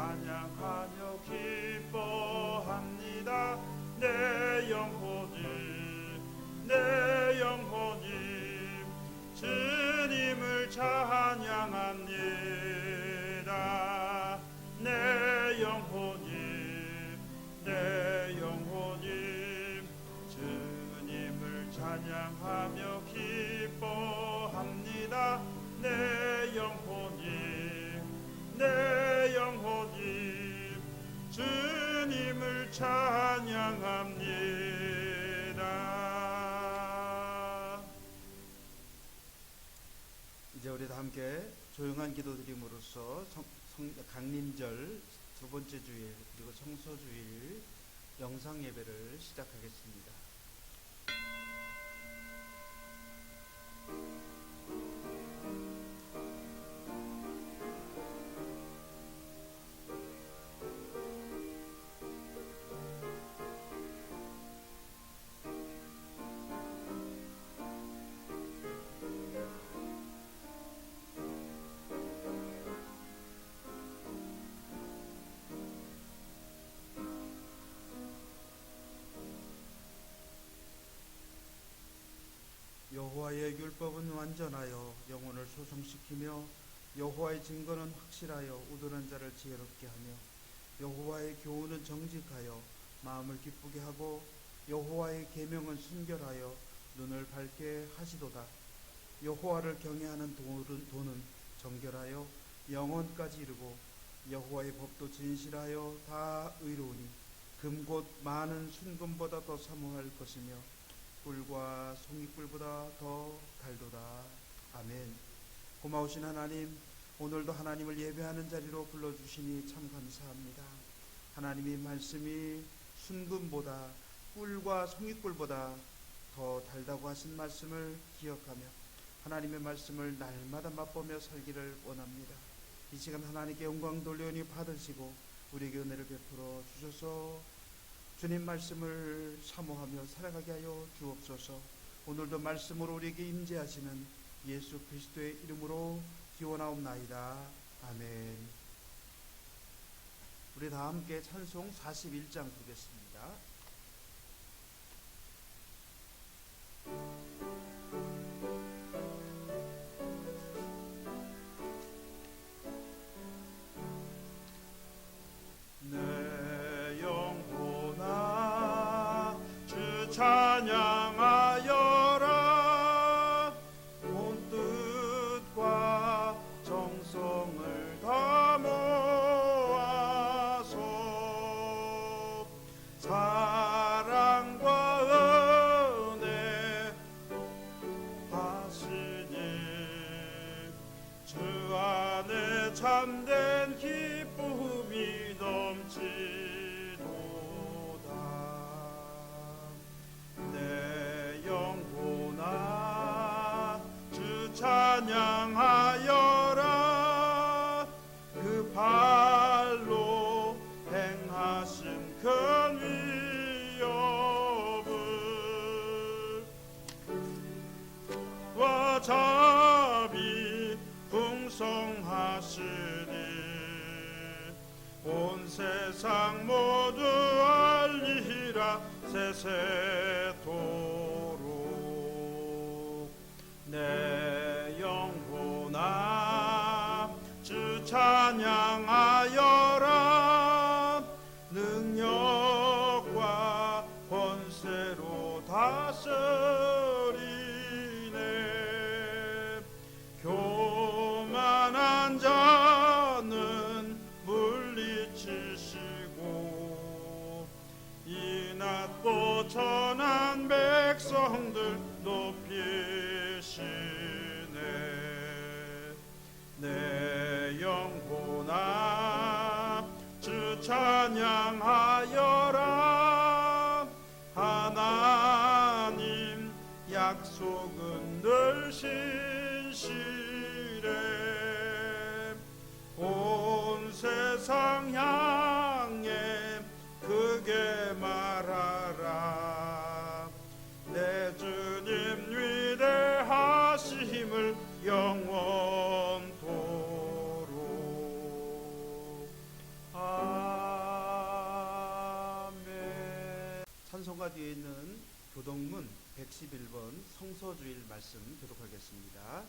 찬양하며 기뻐합니다. 내 영혼이 주님을 찬양합니다. 내 영혼이 주님을 찬양하며 기뻐합니다. 내 영혼이 주님을 찬양합니다. 이제 우리 다 함께 조용한 기도드림으로써 강림절 두 번째 주일 그리고 성서주일 영상 예배를 시작하겠습니다. 여호와의 율법은 완전하여 영혼을 소성시키며 여호와의 증거는 확실하여 우둔한 자를 지혜롭게 하며 여호와의 교훈은 정직하여 마음을 기쁘게 하고 여호와의 계명은 순결하여 눈을 밝게 하시도다. 여호와를 경외하는 도는 정결하여 영혼까지 이르고 여호와의 법도 진실하여 다 의로우니 금 곧 많은 순금보다 더 사모할 것이며 꿀과 송이꿀보다 더 달도다. 아멘. 고마우신 하나님, 오늘도 하나님을 예배하는 자리로 불러주시니 참 감사합니다. 하나님의 말씀이 순금보다 꿀과 송이꿀보다 더 달다고 하신 말씀을 기억하며 하나님의 말씀을 날마다 맛보며 살기를 원합니다. 이 시간 하나님께 영광 돌려니 받으시고 우리에게 은혜를 베풀어 주셔서 주님 말씀을 사모하며 살아가게 하여 주옵소서. 오늘도 말씀으로 우리에게 임재하시는 예수 그리스도의 이름으로 기원하옵나이다. 아멘. 우리 다 함께 찬송 41장 부르겠습니다. 찬양하여라. 온 뜻과 정성을 다 모아서 사랑과 은혜 하시니 주 안에 참된 기쁨이 넘치도다. 찬양하여라. 그 발로 행하신 큰 위협을 와 자비 풍성하시니 온 세상 모두 알리라 세세토록. 내 영혼아 주 찬양하여라. 능력과 권세로 다스리네. 교만한 자는 물리치시고 이 낮고 천한 백성들 높이시네. 내 영혼아 주 찬양하여라. 하나님 약속은 늘 신실해. 온 세상 향해 크게 말하라. 내 주님 위대하심을 영원토록. 찬송가 뒤에 있는 교동문 111번 성서주일 말씀 교독하겠습니다.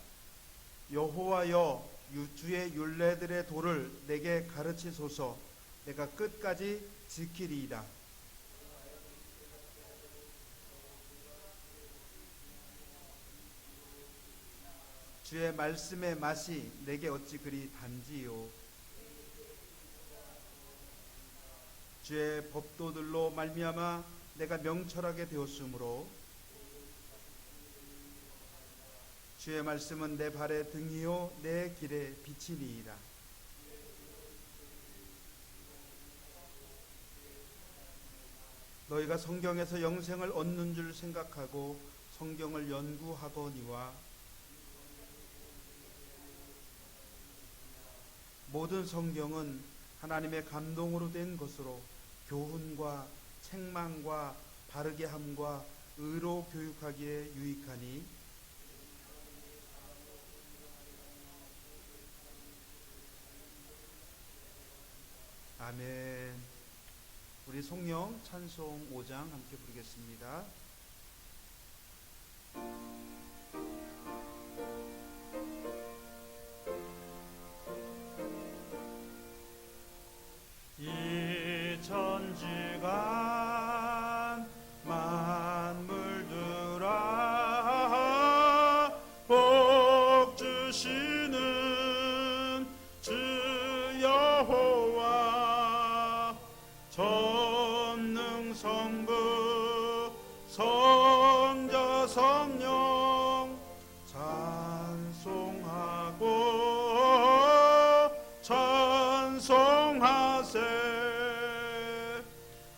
여호와여, 주의 율례들의 도를 내게 가르치소서. 내가 끝까지 지키리이다. 주의 말씀의 맛이 내게 어찌 그리 단지요. 주의 법도들로 말미암아 내가 명철하게 되었으므로 주의 말씀은 내 발의 등이요 내 길의 빛이니이다. 너희가 성경에서 영생을 얻는 줄 생각하고 성경을 연구하거니와 모든 성경은 하나님의 감동으로 된 것으로 교훈과 책망과 바르게 함과 의로 교육하기에 유익하니 아멘. 우리 송영 찬송 5장 함께 부르겠습니다. 이 천지간 만물들아 복 주시는 주 여호와 전능 성부 성자 성령 찬송하고 찬송하세.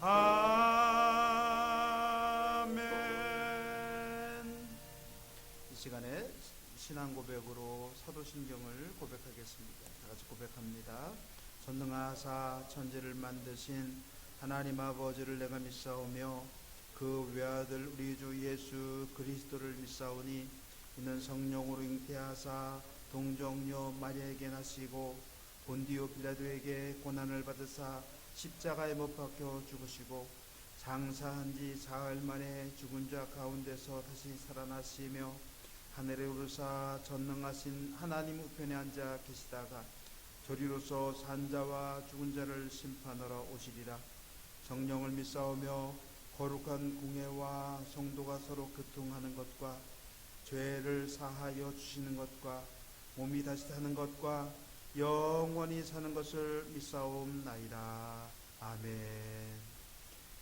아멘. 이 시간에 신앙 고백으로 사도신경을 고백하겠습니다. 다 같이 고백합니다. 전능하사 천지를 만드신 하나님 아버지를 내가 믿사오며 그 외아들 우리 주 예수 그리스도를 믿사오니 이는 성령으로 잉태하사 동정녀 마리아에게 나시고 본디오 빌라도에게 고난을 받으사 십자가에 못 박혀 죽으시고 장사한 지 사흘 만에 죽은 자 가운데서 다시 살아나시며 하늘에 오르사 전능하신 하나님 우편에 앉아 계시다가 저리로서 산자와 죽은 자를 심판하러 오시리라. 성령을 믿사오며 거룩한 공회와 성도가 서로 교통하는 것과 죄를 사하여 주시는 것과 몸이 다시 사는 것과 영원히 사는 것을 믿사옵나이다. 아멘.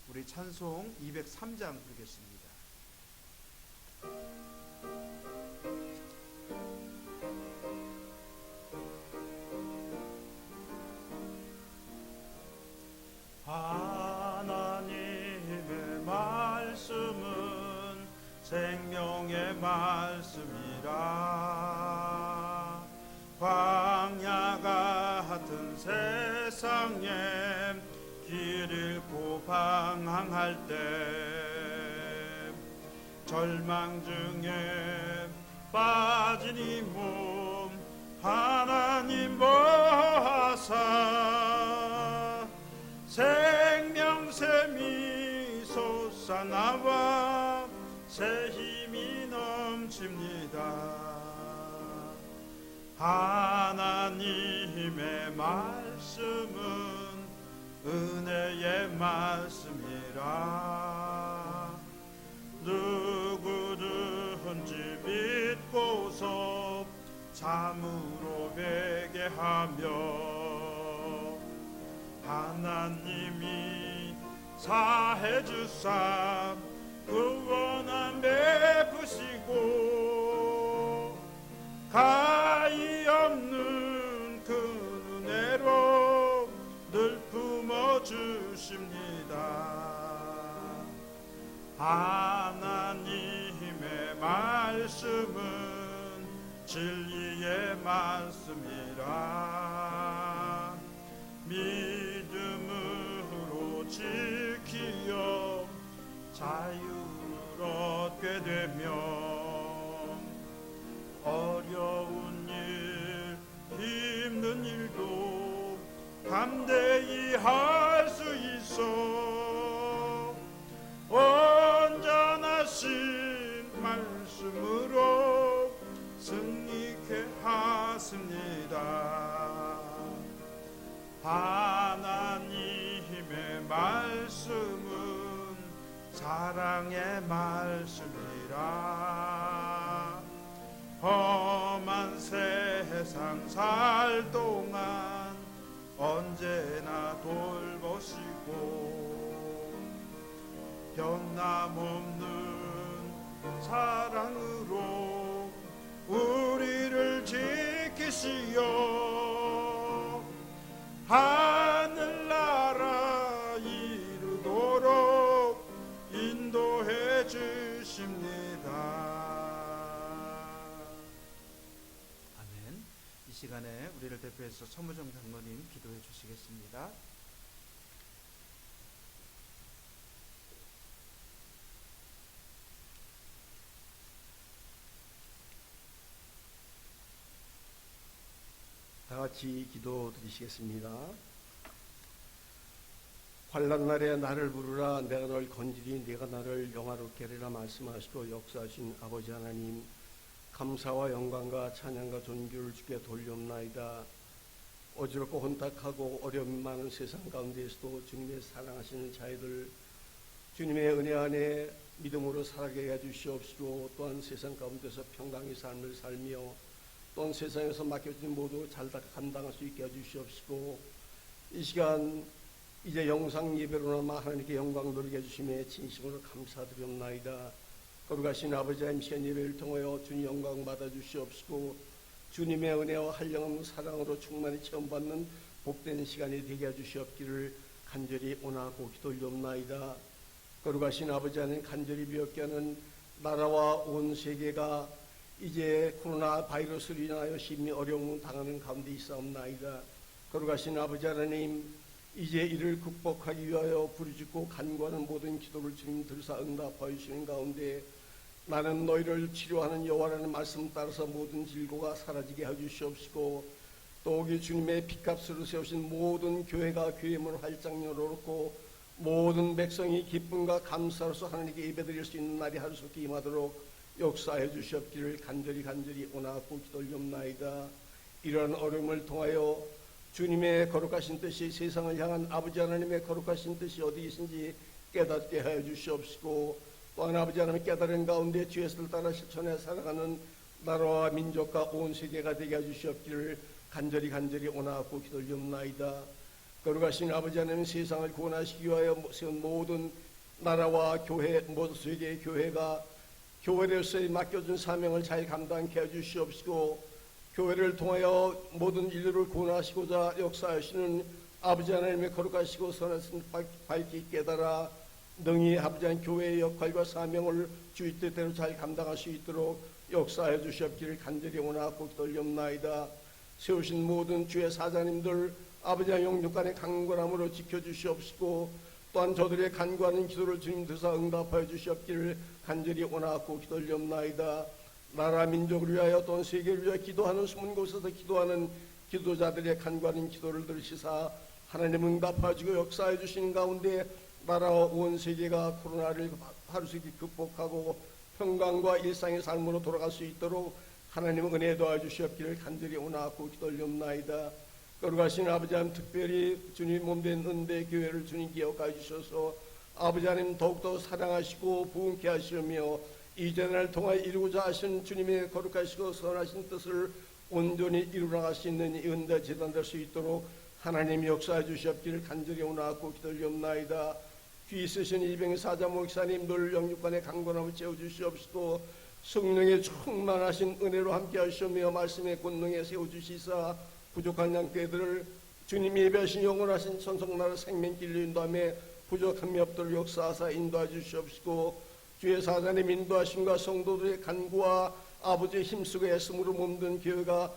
우리 찬송 203장 부르겠습니다. 하나님의 말씀은 생명의 말씀이라. 광야 같은 세상에 길 잃고 방황할 때 절망 중에 빠진 이 몸 하나님 보하사 생명샘이 솟아나와 새 힘이 넘칩니다. 하나님의 말씀은 은혜의 말씀이라. 누구든지 믿고서 참으로 회개하며 하나님이 사해 주사 구원함 베푸시고 가히 없는 그 은혜로 늘 품어주십니다. 하나님의 말씀은 진리의 말씀이라. 믿음으로 지키어 자유를 얻게 되며 어려운 일 힘든 일도 감대히 할 수 있어. 말씀으로 승리케 하십니다. 하나님의 말씀은 사랑의 말씀이라. 험한 세상 살 동안 언제나 돌보시고 변함없는 사랑으로 우리를 지키시어 하늘나라 이루도록 인도해 주십니다. 아멘. 이 시간에 우리를 대표해서 서무정 장로님 기도해 주시겠습니다. 다 같이 기도 드리시겠습니다. 환난 날에 나를 부르라 내가 널 건지리 네가 나를 영화롭게 하리라 말씀하시고 역사하신 아버지 하나님, 감사와 영광과 찬양과 존귀를 주께 돌려옵나이다. 어지럽고 혼탁하고 어려움 많은 세상 가운데에서도 주님의 사랑하시는 자애들 주님의 은혜 안에 믿음으로 살아가게 해주시옵시고, 또한 세상 가운데서 평강의 삶을 살며 또한 세상에서 맡겨진 모두 잘 감당할 수 있게 해주시옵시고, 이 시간 이제 영상 예배로나마 하나님께 영광 돌리게 해주심에 진심으로 감사드리옵나이다. 거룩하신 아버지 하나님, 시간 예배를 통하여 주님 영광 받아주시옵시고 주님의 은혜와 한량없는 사랑으로 충만히 체험받는 복된 시간이 되게 해주시옵기를 간절히 원하고 기도드리옵나이다. 거룩하신 아버지 하나님, 간절히 비었게 하는 나라와 온 세계가 이제 코로나 바이러스로 인하여 심히 어려움을 당하는 가운데 있사옵나이다. 거룩하신 아버지 하나님, 이제 이를 극복하기 위하여 부르짖고 간구하는 모든 기도를 주님 들사 응답하여 주시는 가운데 나는 너희를 치료하는 여호와라는 말씀 따라서 모든 질고가 사라지게 해주시옵시고, 또 이 주님의 핏값으로 세우신 모든 교회가 교회 문을 활짝 열어놓고 모든 백성이 기쁨과 감사로서 하나님께 예배드릴 수 있는 날이 하루속히 임하도록 역사해 주시옵기를 간절히 원하고 기도드리옵나이다. 이러한 어려움을 통하여 주님의 거룩하신 뜻이, 세상을 향한 아버지 하나님의 거룩하신 뜻이 어디 계신지 깨닫게 하여 주시옵시고, 또한 아버지 하나님의 깨달은 가운데 주의 뜻을 따라 실천해 살아가는 나라와 민족과 온 세계가 되게 해 주시옵기를 간절히 원하고 기도드리옵나이다. 거룩하신 아버지 하나님, 세상을 구원하시기 위하여 세운 모든 나라와 교회, 모든 세계의 교회가 교회로서의 맡겨준 사명을 잘 감당케 해주시옵시고, 교회를 통하여 모든 인류를 구원하시고자 역사하시는 아버지 하나님의 거룩하시고 선하신 밝히 깨달아 능히 아버지 하나님 교회의 역할과 사명을 주의 뜻대로 잘 감당할 수 있도록 역사해 주시옵기를 간절히 원하고 기도드리옵나이다. 세우신 모든 주의 사자님들 아버지 하나님 영육간의 강건함으로 지켜주시옵시고, 또한 저들의 간구하는 기도를 주님 뜻사 응답하여 주시옵기를 간절히 원하고 기도드리옵나이다. 나라 민족을 위하여 또한 세계를 위하여 기도하는 숨은 곳에서 기도하는 기도자들의 간구하는 기도를 들으시사 하나님 응답하여 주고 역사해 주시는 가운데 나라와 온 세계가 코로나를 하루속히 극복하고 평강과 일상의 삶으로 돌아갈 수 있도록 하나님 은혜 도와 주시옵기를 간절히 원하고 기도드리옵나이다. 거룩하신 아버지 하나님, 특별히 주님 몸된 은대 교회를 주님 기억하여 주셔서 아버지 하나님 더욱더 사랑하시고 부흥케 하시며 이 재단을 통하여 이루고자 하신 주님의 거룩하시고 선하신 뜻을 온전히 이루어갈 수 있는 이 은대 재단 될 수 있도록 하나님 역사해 주시옵기를 간절히 원하고 기도드리옵나이다. 귀 있으신 이병희 사자 목사님들 영육간의 강건함을 채워주시옵시고, 성령의 충만하신 은혜로 함께 하시며 말씀의 권능에 세워주시사 부족한 양떼들을 주님이 예배하신 영원하신 천성나라 생명길로 인도하며 부족함이 없도록 역사하사 인도해 주시옵시고, 주의 사자님 인도하심과 성도들의 간구와 아버지의 힘쓰고 애씀으로 몸든 교회가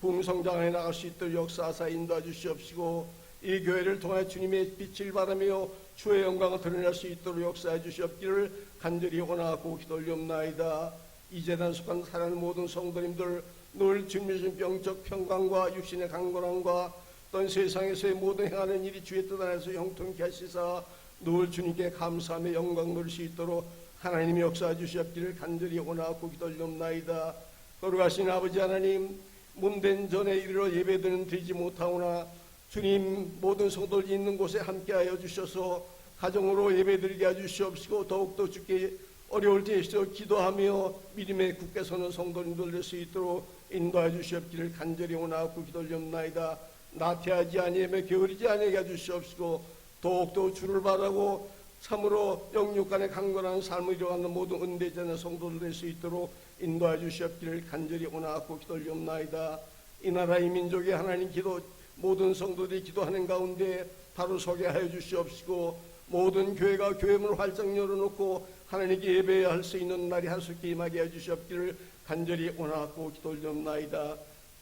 부흥성장해 나갈 수 있도록 역사하사 인도해 주시옵시고, 이 교회를 통해 주님의 빛을 바라며 주의 영광을 드러낼 수 있도록 역사해 주시옵기를 간절히 원하고 기도드리옵나이다. 이 재단 속한 사랑하는 모든 성도님들 늘 주님의 영적 평강과 육신의 강건함과 또한 세상에서의 모든 행하는 일이 주의 뜻 안에서 형통케 하시사 늘 주님께 감사하며 영광 누릴 수 있도록 하나님이 역사해 주시옵기를 간절히 원하고 기도하옵나이다. 거룩하신 아버지 하나님, 문된 전에 이르러 예배드는 드리지 못하오나 주님 모든 성도들이 있는 곳에 함께하여 주셔서 가정으로 예배드리게 해주시옵시고 더욱더 주께 어려울 때에도 기도하며 믿음에 굳게 서는 성도님들 될 수 있도록 인도해 주시옵기를 간절히 원하고 기도하옵나이다. 나태하지 아니하며 게으르지 아니하게 해주시옵시고 더욱더 주를 바라고 참으로 영육간에 강건한 삶을 이루어가는 모든 은대자는 성도들 될 수 있도록 인도해 주시옵기를 간절히 원하고 기도하옵나이다. 이 나라 이 민족의 하나님 기도 모든 성도들이 기도하는 가운데 바로 서게 하여 주시옵시고 모든 교회가 교회문을 활짝 열어놓고 하나님께 예배해야 할 수 있는 날이 하숙히 임하게 해 주시옵기를 간절히 원하고 기도하옵나이다.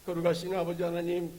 거룩하신 아버지 하나님,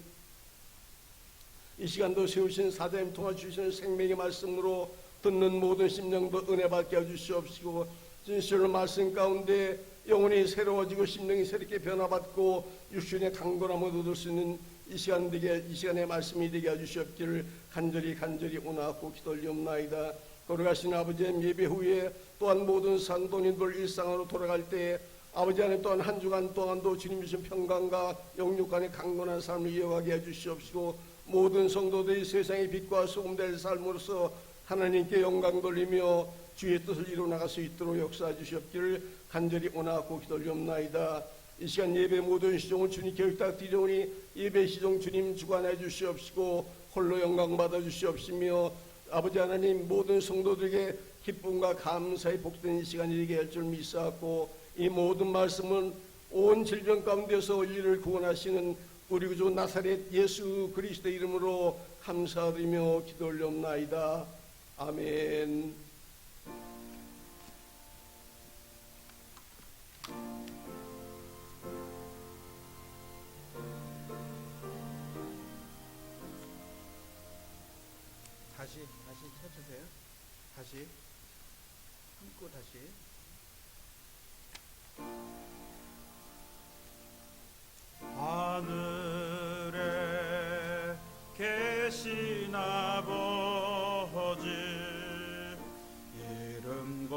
이 시간도 세우신 사자님 통해 주시는 생명의 말씀으로 듣는 모든 심령도 은혜 받게 해 주시옵시고 진실로 말씀 가운데 영혼이 새로워지고 심령이 새롭게 변화받고 육신의 강건함을 얻을 수 있는 이 시간의 말씀이 되게 해주시옵기를 간절히 원하고 기도하옵나이다. 거룩하신 아버지의 예배 후에 또한 모든 성도님들 일상으로 돌아갈 때 아버지 하나님 또한 한 주간 동안도 주님 주신 평강과 영육간의 강건한 삶을 이어가게 해주시옵시고 모든 성도들이 세상의 빛과 소금될 삶으로서 하나님께 영광 돌리며 주의 뜻을 이루어나갈 수 있도록 역사해 주시옵기를 간절히 원하고 기도하옵나이다. 이 시간 예배 모든 시종을 주님께 부탁드리오니 예배 시종 주님 주관해 주시옵시고 홀로 영광 받아 주시옵시며 아버지 하나님 모든 성도들에게 기쁨과 감사의 복된 이 시간이 되게 할 줄 믿사옵고 이 모든 말씀은 온 질병 가운데서 인류를 구원하시는 우리 구주 나사렛 예수 그리스도의 이름으로 감사드리며 기도 올려옵나이다. 아멘. 다시 쳐주세요. 다시 함고 다시. 하늘에 계신 아버지 이름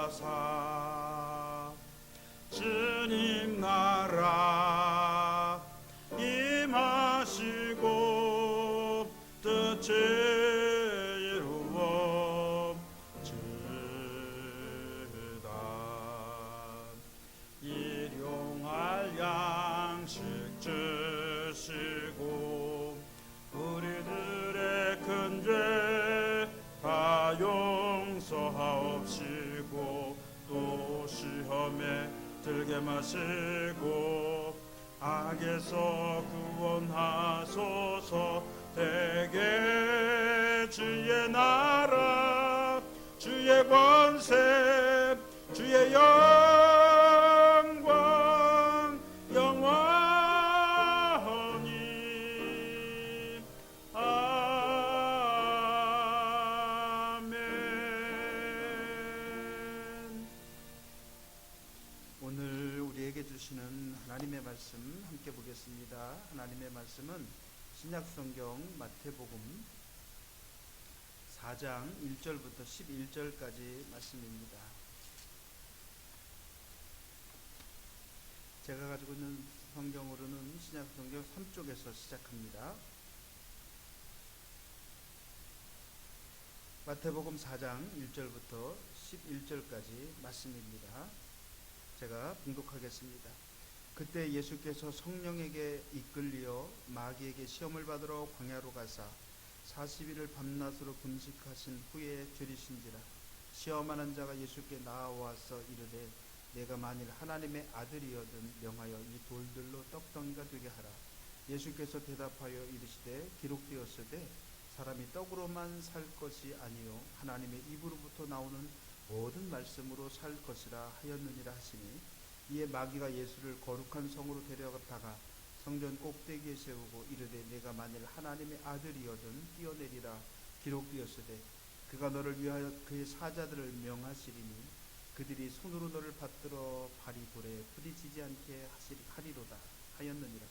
거룩하사 주님 나라 임하시고 뜻이 이루어지다. 일용할 양식 주시고 우리들의 큰 죄 다 용서하옵시고 또 시험에 들게 마시고 악에서 구원하소서. 대개 주의 나라 주의 권세 주의 영광 영원히 아멘. 오늘 우리에게 주시는 하나님의 말씀 함께 보겠습니다. 하나님의 말씀은 신약성경 마태복음 4장 1절부터 11절까지 말씀입니다. 제가 가지고 있는 성경으로는 신약성경 3쪽에서 시작합니다. 마태복음 4장 1절부터 11절까지 말씀입니다. 제가 봉독하겠습니다. 그때 예수께서 성령에게 이끌리어 마귀에게 시험을 받으러 광야로 가사 40일을 밤낮으로 금식하신 후에 줄이신지라. 시험하는 자가 예수께 나와서 이르되 내가 만일 하나님의 아들이여든 명하여 이 돌들로 떡덩이가 되게 하라. 예수께서 대답하여 이르시되 기록되었으되 사람이 떡으로만 살 것이 아니요 하나님의 입으로부터 나오는 모든 말씀으로 살 것이라 하였느니라 하시니 이에 마귀가 예수를 거룩한 성으로 데려다가 성전 꼭대기에 세우고 이르되 내가 만일 하나님의 아들이여든 뛰어내리라. 기록되었으되 그가 너를 위하여 그의 사자들을 명하시리니 그들이 손으로 너를 받들어 발이 돌에 부딪히지 않게 하리로다 하였느니라.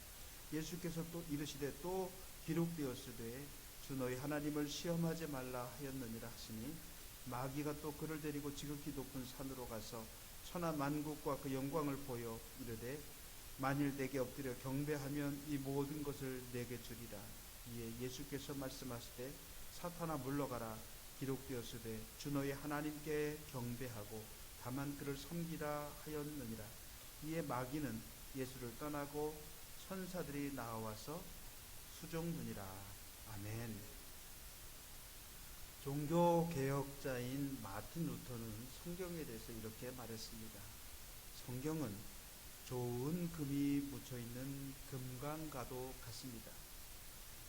예수께서 또 이르시되 또 기록되었으되 주 너희 하나님을 시험하지 말라 하였느니라 하시니 마귀가 또 그를 데리고 지극히 높은 산으로 가서 천하 만국과 그 영광을 보여 이르되 만일 내게 엎드려 경배하면 이 모든 것을 내게 주리라. 이에 예수께서 말씀하시되 사탄아 물러가라. 기록되었으되 주 너희 하나님께 경배하고 다만 그를 섬기라 하였느니라. 이에 마귀는 예수를 떠나고 천사들이 나와서 수종드니라. 아멘. 종교개혁자인 마틴 루터는 성경에 대해서 이렇게 말했습니다. 성경은 좋은 금이 묻혀있는 금강과도 같습니다.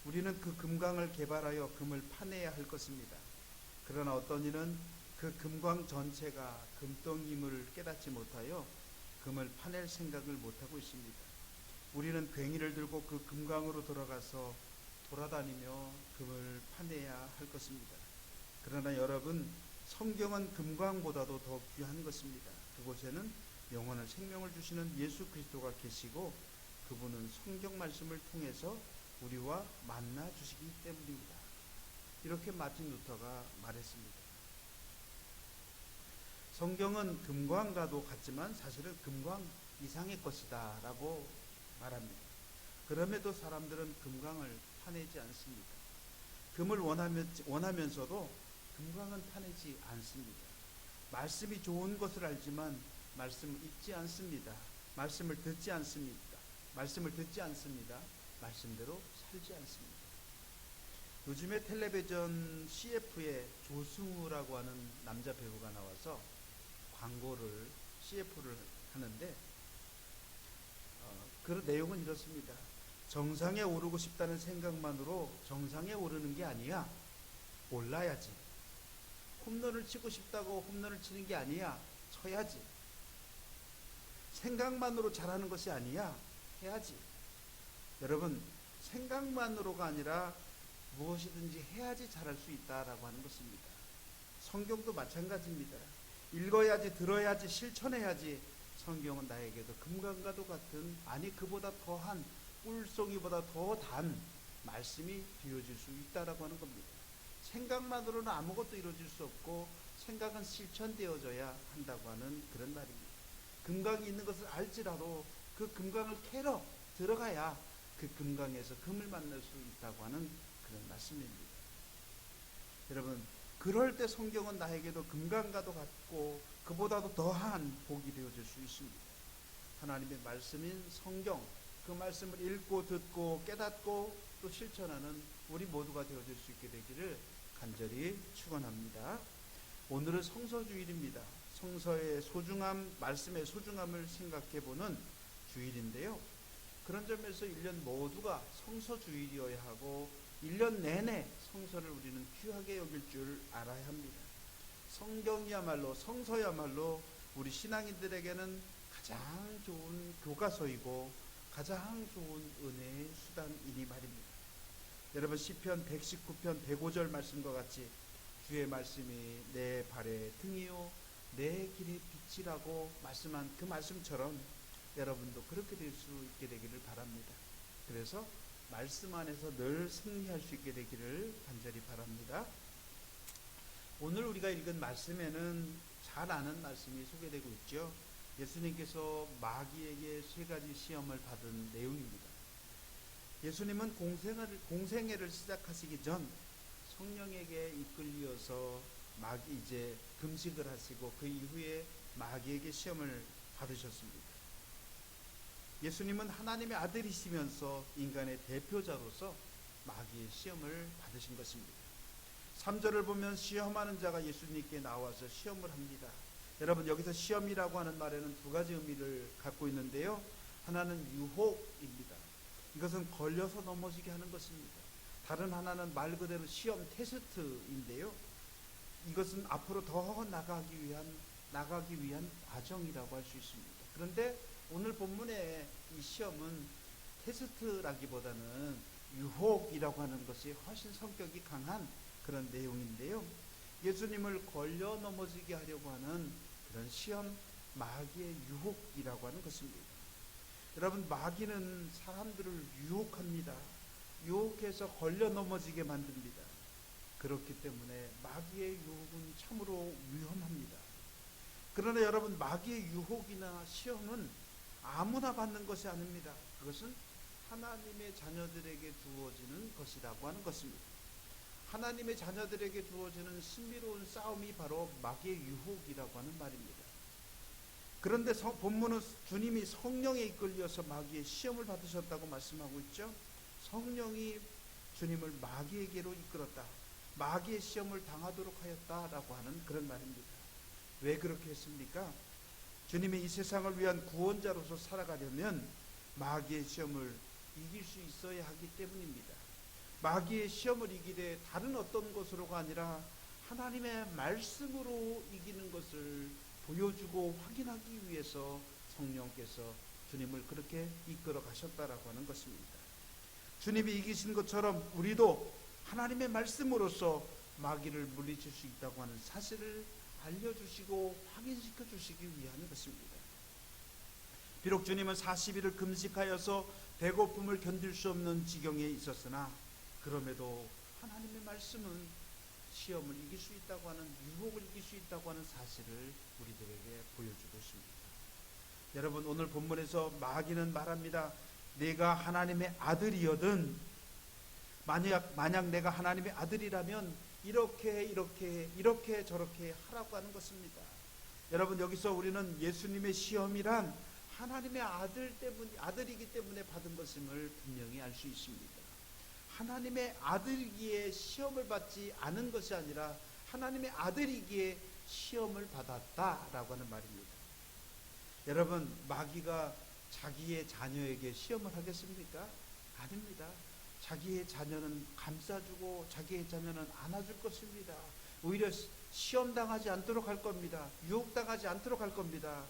우리는 그 금강을 개발하여 금을 파내야 할 것입니다. 그러나 어떤 이는 그 금광 전체가 금덩임을 깨닫지 못하여 금을 파낼 생각을 못하고 있습니다. 우리는 괭이를 들고 그 금강으로 들어가서 돌아다니며 금을 파내야 할 것입니다. 그러나 여러분, 성경은 금광보다도 더 귀한 것입니다. 그곳에는 영원한 생명을 주시는 예수 그리스도가 계시고 그분은 성경 말씀을 통해서 우리와 만나 주시기 때문입니다. 이렇게 마틴 루터가 말했습니다. 성경은 금광과도 같지만 사실은 금광 이상의 것이다 라고 말합니다. 그럼에도 사람들은 금광을 파내지 않습니다. 금을 원하면서도 금광은 파내지 않습니다. 말씀이 좋은 것을 알지만 말씀을 읽지 않습니다. 말씀을 듣지 않습니다. 말씀대로 살지 않습니다. 요즘에 텔레비전 CF에 조승우라고 하는 남자 배우가 나와서 광고를 CF를 하는데 그 내용은 이렇습니다. 정상에 오르고 싶다는 생각만으로 정상에 오르는 게 아니야. 올라야지. 홈런을 치고 싶다고 홈런을 치는 게 아니야. 쳐야지. 생각만으로 잘하는 것이 아니야. 해야지. 여러분, 생각만으로가 아니라 무엇이든지 해야지 잘할 수 있다라고 하는 것입니다. 성경도 마찬가지입니다. 읽어야지, 들어야지, 실천해야지. 성경은 나에게도 금강과도 같은, 아니 그보다 더한, 꿀송이보다 더 단 말씀이 되어질 수 있다라고 하는 겁니다. 생각만으로는 아무것도 이루어질 수 없고 생각은 실천되어져야 한다고 하는 그런 말입니다. 금강이 있는 것을 알지라도 그 금강을 캐러 들어가야 그 금강에서 금을 만날 수 있다고 하는 그런 말씀입니다. 여러분, 그럴 때 성경은 나에게도 금강과도 같고 그보다도 더한 복이 되어질 수 있습니다. 하나님의 말씀인 성경, 그 말씀을 읽고 듣고 깨닫고 또 실천하는 우리 모두가 되어질 수 있게 되기를 간절히 축원합니다. 오늘은 성서주일입니다. 성서의 소중함, 말씀의 소중함을 생각해보는 주일인데요. 그런 점에서 1년 모두가 성서주일이어야 하고 1년 내내 성서를 우리는 귀하게 여길 줄 알아야 합니다. 성경이야말로, 성서야말로 우리 신앙인들에게는 가장 좋은 교과서이고 가장 좋은 은혜의 수단이니 말입니다. 여러분, 시편 119편 105절 말씀과 같이 주의 말씀이 내 발의 등이요 내 길의 빛이라고 말씀한 그 말씀처럼 여러분도 그렇게 될 수 있게 되기를 바랍니다. 그래서 말씀 안에서 늘 승리할 수 있게 되기를 간절히 바랍니다. 오늘 우리가 읽은 말씀에는 잘 아는 말씀이 소개되고 있죠. 예수님께서 마귀에게 3가지 시험을 받은 내용입니다. 예수님은 공생애를 시작하시기 전 성령에게 이끌려서 이제 금식을 하시고 그 이후에 마귀에게 시험을 받으셨습니다. 예수님은 하나님의 아들이시면서 인간의 대표자로서 마귀의 시험을 받으신 것입니다. 3절을 보면 시험하는 자가 예수님께 나와서 시험을 합니다. 여러분, 여기서 시험이라고 하는 말에는 2가지 의미를 갖고 있는데요. 하나는 유혹입니다. 이것은 걸려서 넘어지게 하는 것입니다. 다른 하나는 말 그대로 시험, 테스트인데요. 이것은 앞으로 더 나가기 위한 과정이라고 할 수 있습니다. 그런데 오늘 본문의 이 시험은 테스트라기보다는 유혹이라고 하는 것이 훨씬 성격이 강한 그런 내용인데요. 예수님을 걸려 넘어지게 하려고 하는 그런 시험, 마귀의 유혹이라고 하는 것입니다. 여러분, 마귀는 사람들을 유혹합니다. 유혹해서 걸려 넘어지게 만듭니다. 그렇기 때문에 마귀의 유혹은 참으로 위험합니다. 그러나 여러분, 마귀의 유혹이나 시험은 아무나 받는 것이 아닙니다. 그것은 하나님의 자녀들에게 주어지는 것이라고 하는 것입니다. 하나님의 자녀들에게 주어지는 신비로운 싸움이 바로 마귀의 유혹이라고 하는 말입니다. 그런데 본문은 주님이 성령에 이끌려서 마귀의 시험을 받으셨다고 말씀하고 있죠. 성령이 주님을 마귀에게로 이끌었다, 마귀의 시험을 당하도록 하였다라고 하는 그런 말입니다. 왜 그렇게 했습니까? 주님이 이 세상을 위한 구원자로서 살아가려면 마귀의 시험을 이길 수 있어야 하기 때문입니다. 마귀의 시험을 이기되 다른 어떤 것으로가 아니라 하나님의 말씀으로 이기는 것을 보여주고 확인하기 위해서 성령께서 주님을 그렇게 이끌어 가셨다라고 하는 것입니다. 주님이 이기신 것처럼 우리도 하나님의 말씀으로서 마귀를 물리칠 수 있다고 하는 사실을 알려주시고 확인시켜 주시기 위한 것입니다. 비록 주님은 40일을 금식하여서 배고픔을 견딜 수 없는 지경에 있었으나 그럼에도 하나님의 말씀은 시험을 이길 수 있다고 하는, 유혹을 이길 수 있다고 하는 사실을 우리들에게 보여주고 있습니다. 여러분, 오늘 본문에서 마귀는 말합니다. 내가 하나님의 아들이거든, 만약 내가 하나님의 아들이라면 이렇게 저렇게 하라고 하는 것입니다. 여러분, 여기서 우리는 예수님의 시험이란 하나님의 아들이기 때문에 받은 것임을 분명히 알 수 있습니다. 하나님의 아들이기에 시험을 받지 않은 것이 아니라 하나님의 아들이기에 시험을 받았다라고 하는 말입니다. 여러분, 마귀가 자기의 자녀에게 시험을 하겠습니까? 아닙니다. 자기의 자녀는 감싸주고 자기의 자녀는 안아줄 것입니다. 오히려 시험당하지 않도록 할 겁니다. 유혹당하지 않도록 할 겁니다.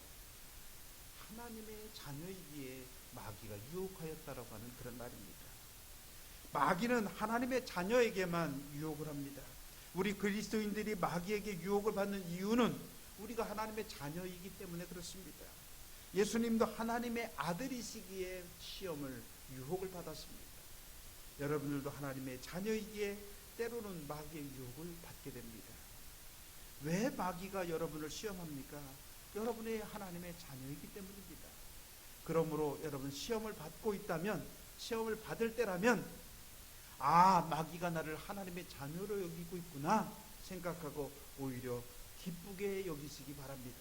하나님의 자녀이기에 마귀가 유혹하였다라고 하는 그런 말입니다. 마귀는 하나님의 자녀에게만 유혹을 합니다. 우리 그리스도인들이 마귀에게 유혹을 받는 이유는 우리가 하나님의 자녀이기 때문에 그렇습니다. 예수님도 하나님의 아들이시기에 시험을, 유혹을 받았습니다. 여러분들도 하나님의 자녀이기에 때로는 마귀의 유혹을 받게 됩니다. 왜 마귀가 여러분을 시험합니까? 여러분이 하나님의 자녀이기 때문입니다. 그러므로 여러분, 시험을 받고 있다면, 시험을 받을 때라면 마귀가 나를 하나님의 자녀로 여기고 있구나 생각하고 오히려 기쁘게 여기시기 바랍니다.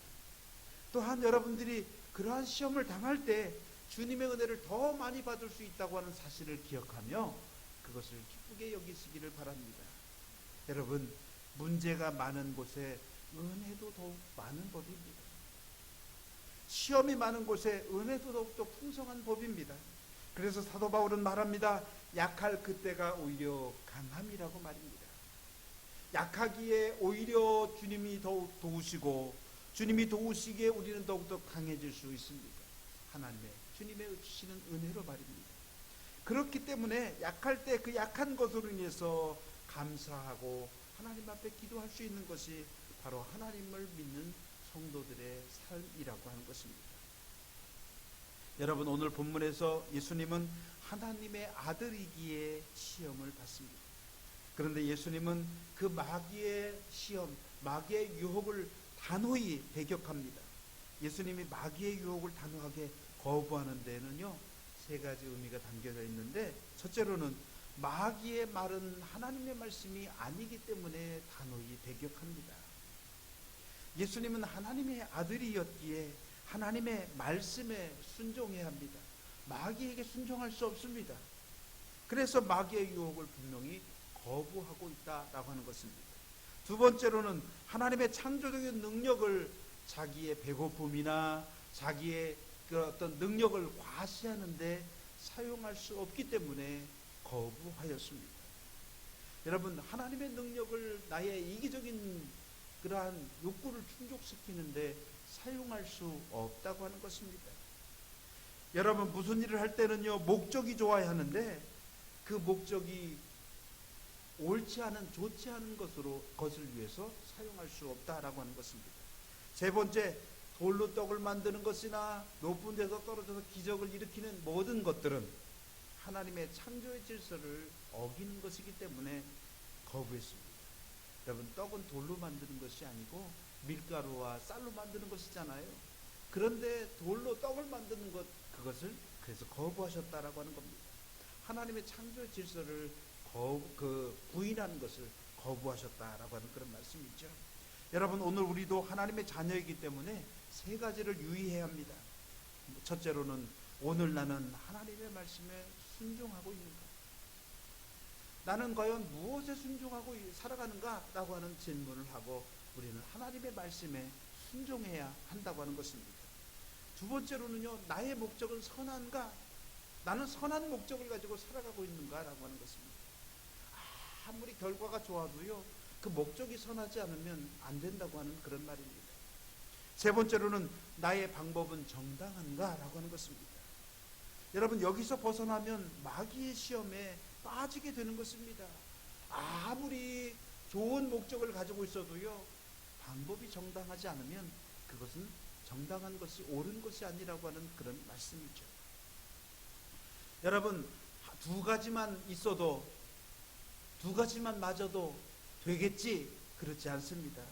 또한 여러분들이 그러한 시험을 당할 때 주님의 은혜를 더 많이 받을 수 있다고 하는 사실을 기억하며 그것을 기쁘게 여기시기를 바랍니다. 여러분, 문제가 많은 곳에 은혜도 더욱 많은 법입니다. 시험이 많은 곳에 은혜도 더욱더 풍성한 법입니다. 그래서 사도 바울은 말합니다. 약할 그때가 오히려 강함이라고 말입니다. 약하기에 오히려 주님이 더욱 도우시고, 주님이 도우시기에 우리는 더욱더 강해질 수 있습니다. 주님의 주시는 은혜로 말입니다. 그렇기 때문에 약할 때 그 약한 것으로 인해서 감사하고 하나님 앞에 기도할 수 있는 것이 바로 하나님을 믿는 성도들의 삶이라고 하는 것입니다. 여러분, 오늘 본문에서 예수님은 하나님의 아들이기에 시험을 받습니다. 그런데 예수님은 그 마귀의 시험, 마귀의 유혹을 단호히 배격합니다. 예수님이 마귀의 유혹을 단호하게 거부하는 데는요, 세 가지 의미가 담겨져 있는데, 첫째로는 마귀의 말은 하나님의 말씀이 아니기 때문에 단호히 배격합니다. 예수님은 하나님의 아들이었기에 하나님의 말씀에 순종해야 합니다. 마귀에게 순종할 수 없습니다. 그래서 마귀의 유혹을 분명히 거부하고 있다라고 하는 것입니다. 두 번째로는 하나님의 창조적인 능력을 자기의 배고픔이나 자기의 그 어떤 능력을 과시하는데 사용할 수 없기 때문에 거부하였습니다. 여러분, 하나님의 능력을 나의 이기적인 그러한 욕구를 충족시키는데 사용할 수 없다고 하는 것입니다. 여러분, 무슨 일을 할 때는요, 목적이 좋아야 하는데 그 목적이 옳지 않은, 좋지 않은 것을 위해서 사용할 수 없다라고 하는 것입니다. 세 번째, 돌로 떡을 만드는 것이나 높은 데서 떨어져서 기적을 일으키는 모든 것들은 하나님의 창조의 질서를 어기는 것이기 때문에 거부했습니다. 여러분, 떡은 돌로 만드는 것이 아니고 밀가루와 쌀로 만드는 것이잖아요. 그런데 돌로 떡을 만드는 것, 그것을 그래서 거부하셨다라고 하는 겁니다. 하나님의 창조 질서를 부인하는 것을 거부하셨다라고 하는 그런 말씀이죠. 여러분, 오늘 우리도 하나님의 자녀이기 때문에 세 가지를 유의해야 합니다. 첫째로는 오늘 나는 하나님의 말씀에 순종하고 있는가? 나는 과연 무엇에 순종하고 살아가는가? 라고 하는 질문을 하고 우리는 하나님의 말씀에 순종해야 한다고 하는 것입니다. 두 번째로는요, 나의 목적은 선한가? 나는 선한 목적을 가지고 살아가고 있는가? 라고 하는 것입니다. 아무리 결과가 좋아도요, 그 목적이 선하지 않으면 안 된다고 하는 그런 말입니다. 세 번째로는 나의 방법은 정당한가? 라고 하는 것입니다. 여러분, 여기서 벗어나면 마귀의 시험에 빠지게 되는 것입니다. 아무리 좋은 목적을 가지고 있어도요, 방법이 정당하지 않으면 그것은 정당한 것이 옳은 것이 아니라고 하는 그런 말씀이죠. 여러분, 두 가지만 있어도, 두 가지만 맞아도 되겠지? 그렇지 않습니다.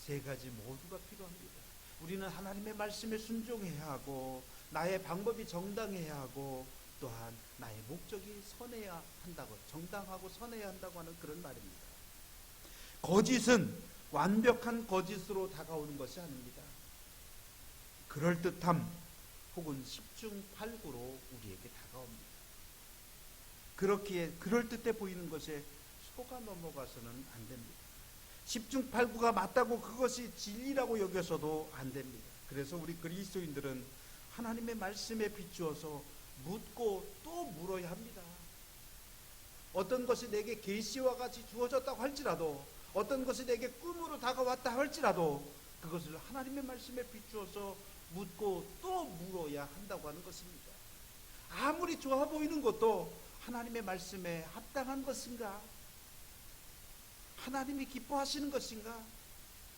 세 가지 모두가 필요합니다. 우리는 하나님의 말씀에 순종해야 하고, 나의 방법이 정당해야 하고, 또한 나의 목적이 선해야 한다고, 정당하고 선해야 한다고 하는 그런 말입니다. 거짓은 완벽한 거짓으로 다가오는 것이 아닙니다. 그럴듯함 혹은 십중팔구로 우리에게 다가옵니다. 그렇기에 그럴듯해 보이는 것에 속아 넘어가서는 안 됩니다. 십중팔구가 맞다고 그것이 진리라고 여겨서도 안 됩니다. 그래서 우리 그리스도인들은 하나님의 말씀에 비추어서 묻고 또 물어야 합니다. 어떤 것이 내게 계시와 같이 주어졌다고 할지라도, 어떤 것이 내게 꿈으로 다가왔다 할지라도 그것을 하나님의 말씀에 비추어서 묻고 또 물어야 한다고 하는 것입니다. 아무리 좋아 보이는 것도 하나님의 말씀에 합당한 것인가? 하나님이 기뻐하시는 것인가?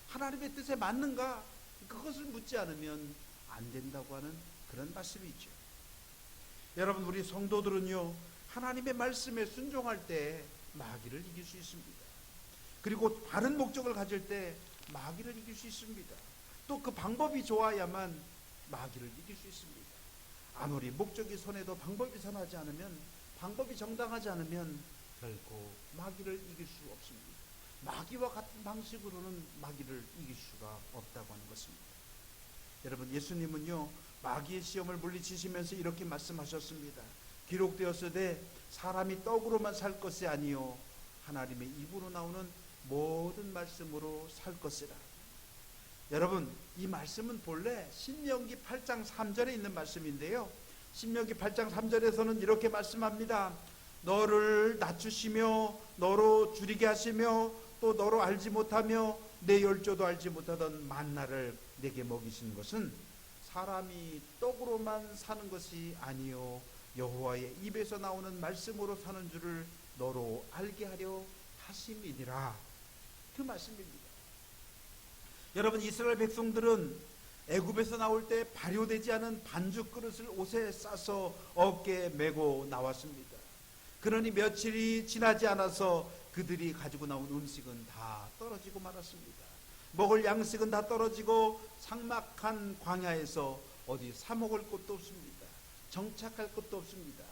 하나님의 뜻에 맞는가? 그것을 묻지 않으면 안 된다고 하는 그런 말씀이죠. 여러분, 우리 성도들은요, 하나님의 말씀에 순종할 때 마귀를 이길 수 있습니다. 그리고 바른 목적을 가질 때 마귀를 이길 수 있습니다. 또 그 방법이 좋아야만 마귀를 이길 수 있습니다. 아무리 목적이 선해도 방법이 선하지 않으면, 방법이 정당하지 않으면 결코 마귀를 이길 수 없습니다. 마귀와 같은 방식으로는 마귀를 이길 수가 없다고 하는 것입니다. 여러분, 예수님은요, 마귀의 시험을 물리치시면서 이렇게 말씀하셨습니다. 기록되었으되 사람이 떡으로만 살 것이 아니요 하나님의 입으로 나오는 모든 말씀으로 살 것이라. 여러분, 이 말씀은 본래 신명기 8장 3절에 있는 말씀인데요, 신명기 8장 3절에서는 이렇게 말씀합니다. 너를 낮추시며 너로 줄이게 하시며 또 너로 알지 못하며 내 열조도 알지 못하던 만나를 내게 먹이신 것은 사람이 떡으로만 사는 것이 아니요 여호와의 입에서 나오는 말씀으로 사는 줄을 너로 알게 하려 하심이니라. 그 말씀입니다. 여러분, 이스라엘 백성들은 애굽에서 나올 때 발효되지 않은 반죽 그릇을 옷에 싸서 어깨에 메고 나왔습니다. 그러니 며칠이 지나지 않아서 그들이 가지고 나온 음식은 다 떨어지고 말았습니다. 먹을 양식은 다 떨어지고 삭막한 광야에서 어디 사 먹을 곳도 없습니다. 정착할 곳도 없습니다.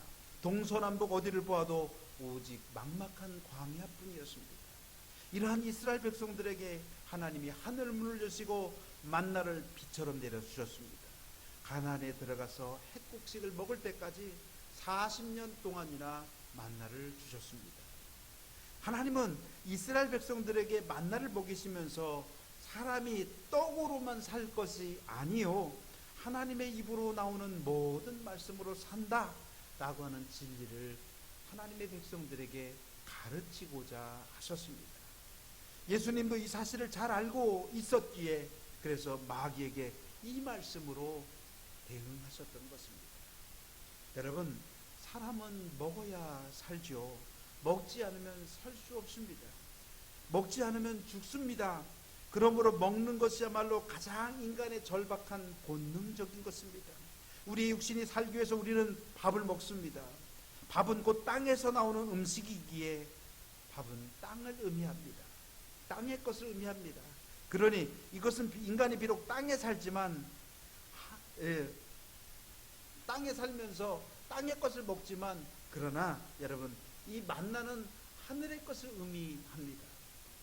동서남북 어디를 보아도 오직 막막한 광야뿐이었습니다. 이러한 이스라엘 백성들에게 하나님이 하늘 문을 여시고 만나를 비처럼 내려주셨습니다. 가나안에 들어가서 햇국식을 먹을 때까지 40년 동안이나 만나를 주셨습니다. 하나님은 이스라엘 백성들에게 만나를 먹이시면서 사람이 떡으로만 살 것이 아니요 하나님의 입으로 나오는 모든 말씀으로 산다 라고 하는 진리를 하나님의 백성들에게 가르치고자 하셨습니다. 예수님도 이 사실을 잘 알고 있었기에 그래서 마귀에게 이 말씀으로 대응하셨던 것입니다. 여러분, 사람은 먹어야 살죠. 먹지 않으면 살 수 없습니다. 먹지 않으면 죽습니다. 그러므로 먹는 것이야말로 가장 인간의 절박한 본능적인 것입니다. 우리의 육신이 살기 위해서 우리는 밥을 먹습니다. 밥은 곧 땅에서 나오는 음식이기에 밥은 땅을 의미합니다. 땅의 것을 의미합니다. 그러니 이것은 인간이 비록 땅에 살지만 땅에 살면서 땅의 것을 먹지만, 그러나 여러분, 이 만나는 하늘의 것을 의미합니다.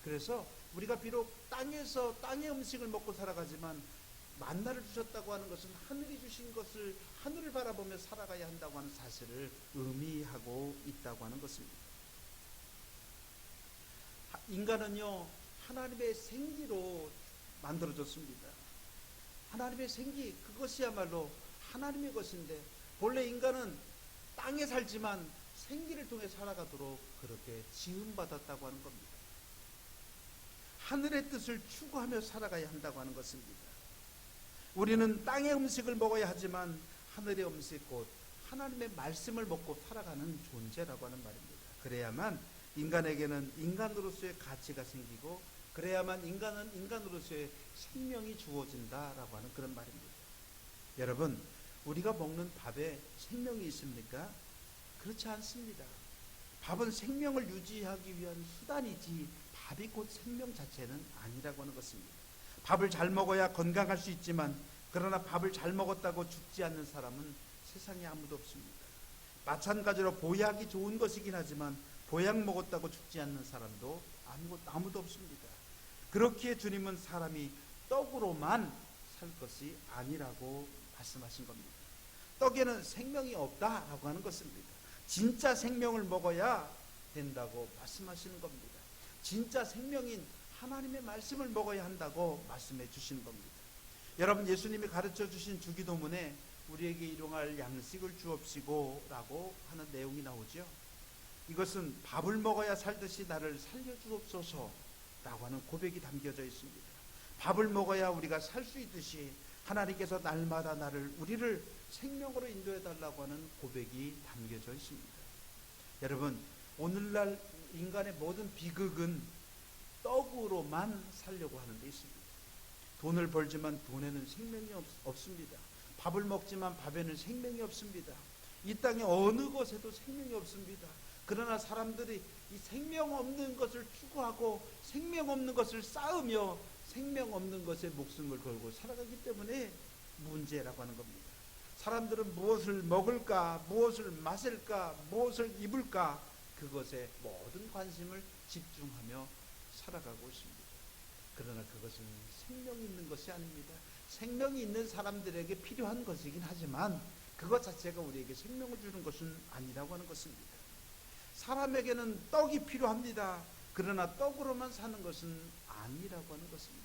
그래서 우리가 비록 땅에서 땅의 음식을 먹고 살아가지만 만나를 주셨다고 하는 것은 하늘이 주신 것을, 하늘을 바라보며 살아가야 한다고 하는 사실을 의미하고 있다고 하는 것입니다. 인간은요, 하나님의 생기로 만들어졌습니다. 하나님의 생기, 그것이야말로 하나님의 것인데, 본래 인간은 땅에 살지만 생기를 통해 살아가도록 그렇게 지음받았다고 하는 겁니다. 하늘의 뜻을 추구하며 살아가야 한다고 하는 것입니다. 우리는 땅의 음식을 먹어야 하지만 하늘의 음식, 곧 하나님의 말씀을 먹고 살아가는 존재라고 하는 말입니다. 그래야만 인간에게는 인간으로서의 가치가 생기고, 그래야만 인간은 인간으로서의 생명이 주어진다라고 하는 그런 말입니다. 여러분, 우리가 먹는 밥에 생명이 있습니까? 그렇지 않습니다. 밥은 생명을 유지하기 위한 수단이지 밥이 곧 생명 자체는 아니라고 하는 것입니다. 밥을 잘 먹어야 건강할 수 있지만, 그러나 밥을 잘 먹었다고 죽지 않는 사람은 세상에 아무도 없습니다. 마찬가지로 보약이 좋은 것이긴 하지만 보약 먹었다고 죽지 않는 사람도 아무도 없습니다. 그렇기에 주님은 사람이 떡으로만 살 것이 아니라고 말씀하신 겁니다. 떡에는 생명이 없다라고 하는 것입니다. 진짜 생명을 먹어야 된다고 말씀하시는 겁니다. 진짜 생명인 하나님의 말씀을 먹어야 한다고 말씀해 주시는 겁니다. 여러분, 예수님이 가르쳐 주신 주기도문에 우리에게 일용할 양식을 주옵시고 라고 하는 내용이 나오죠. 이것은 밥을 먹어야 살듯이 나를 살려주옵소서 라고 하는 고백이 담겨져 있습니다. 밥을 먹어야 우리가 살 수 있듯이 하나님께서 날마다 우리를 생명으로 인도해 달라고 하는 고백이 담겨져 있습니다. 여러분, 오늘날 인간의 모든 비극은 떡으로만 살려고 하는 데 있습니다. 돈을 벌지만 돈에는 생명이 없습니다. 밥을 먹지만 밥에는 생명이 없습니다. 이 땅의 어느 것에도 생명이 없습니다. 그러나 사람들이 이 생명 없는 것을 추구하고 생명 없는 것을 쌓으며 생명 없는 것에 목숨을 걸고 살아가기 때문에 문제라고 하는 겁니다. 사람들은 무엇을 먹을까, 무엇을 마실까, 무엇을 입을까, 그것에 모든 관심을 집중하며 살아가고 있습니다. 그러나 그것은 생명이 있는 것이 아닙니다. 생명이 있는 사람들에게 필요한 것이긴 하지만 그것 자체가 우리에게 생명을 주는 것은 아니라고 하는 것입니다. 사람에게는 떡이 필요합니다. 그러나 떡으로만 사는 것은 아니라고 하는 것입니다.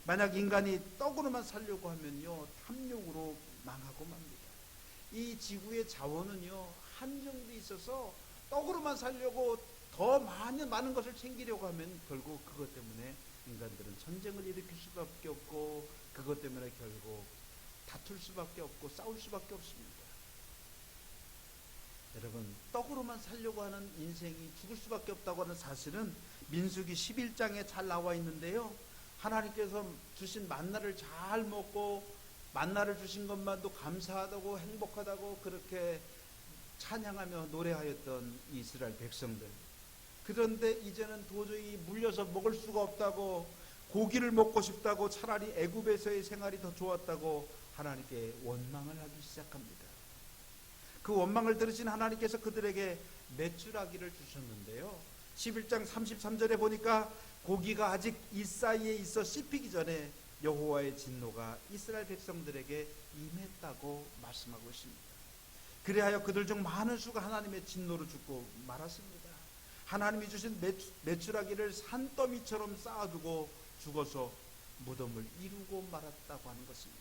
만약 인간이 떡으로만 살려고 하면요, 탐욕으로 망하고 맙니다. 이 지구의 자원은요, 한정돼 있어서 떡으로만 살려고 더 많은 것을 챙기려고 하면 결국 그것 때문에 인간들은 전쟁을 일으킬 수밖에 없고, 그것 때문에 결국 다툴 수밖에 없고 싸울 수밖에 없습니다. 여러분, 떡으로만 살려고 하는 인생이 죽을 수밖에 없다고 하는 사실은 민수기 11장에 잘 나와 있는데요, 하나님께서 주신 만나를 잘 먹고 만나를 주신 것만도 감사하다고 행복하다고 그렇게 찬양하며 노래하였던 이스라엘 백성들, 그런데 이제는 도저히 물려서 먹을 수가 없다고, 고기를 먹고 싶다고, 차라리 애굽에서의 생활이 더 좋았다고 하나님께 원망을 하기 시작합니다. 그 원망을 들으신 하나님께서 그들에게 메추라기를 주셨는데요, 11장 33절에 보니까 고기가 아직 이 사이에 있어 씹히기 전에 여호와의 진노가 이스라엘 백성들에게 임했다고 말씀하고 있습니다. 그리하여 그들 중 많은 수가 하나님의 진노로 죽고 말았습니다. 하나님이 주신 메추라기를 산더미처럼 쌓아두고 죽어서 무덤을 이루고 말았다고 하는 것입니다.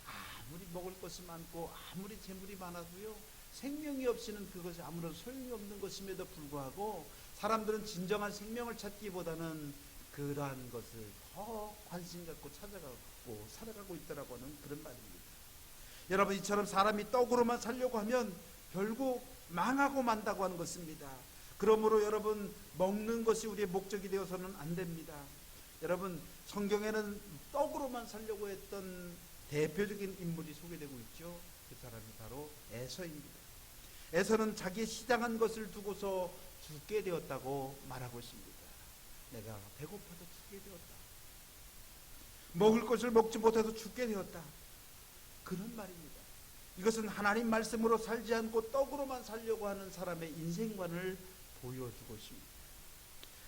아무리 먹을 것이 많고 아무리 재물이 많아도요, 생명이 없이는 그것이 아무런 소용이 없는 것임에도 불구하고 사람들은 진정한 생명을 찾기보다는 그러한 것을 더 관심 갖고 찾아가고 살아가고 있다라고 하는 그런 말입니다. 여러분, 이처럼 사람이 떡으로만 살려고 하면 결국 망하고 만다고 하는 것입니다. 그러므로 여러분, 먹는 것이 우리의 목적이 되어서는 안 됩니다. 여러분, 성경에는 떡으로만 살려고 했던 대표적인 인물이 소개되고 있죠. 그 사람이 바로 에서입니다. 에서는 자기의 시장한 것을 두고서 죽게 되었다고 말하고 있습니다. 내가 배고파도 죽게 되었다. 먹을 것을 먹지 못해도 죽게 되었다. 그런 말입니다. 이것은 하나님 말씀으로 살지 않고 떡으로만 살려고 하는 사람의 인생관을 보여주고 있습니다.